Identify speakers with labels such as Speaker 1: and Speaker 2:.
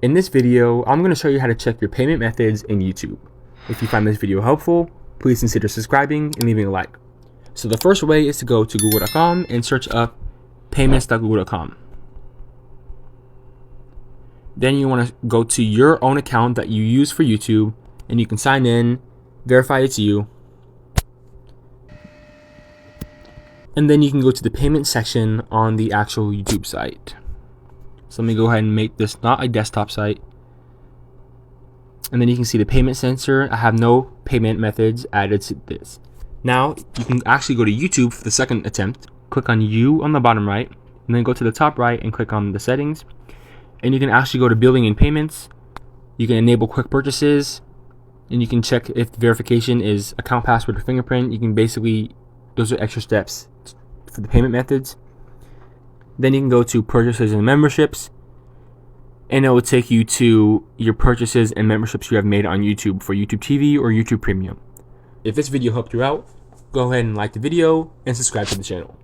Speaker 1: In this video, I'm going to show you how to check your payment methods in YouTube. If you find this video helpful, please consider subscribing and leaving a like. So the first way is to go to google.com and search up payments.google.com. Then you want to go to your own account that you use for YouTube, and you can sign in, verify it's you, and then you can go to the payment section on the actual YouTube site. So let me go ahead and make this not a desktop site. And then you can see the payment sensor. I have no payment methods added to this. Now you can actually go to YouTube for the second attempt. Click on You on the bottom right, and then go to the top right and click on the settings. And you can actually go to billing and payments. You can enable quick purchases, and you can check if the verification is account password or fingerprint. You can basically, those are extra steps for the payment methods. Then you can go to purchases and memberships, and it will take you to your purchases and memberships you have made on YouTube for YouTube TV or YouTube Premium. If this video helped you out, go ahead and like the video and subscribe to the channel.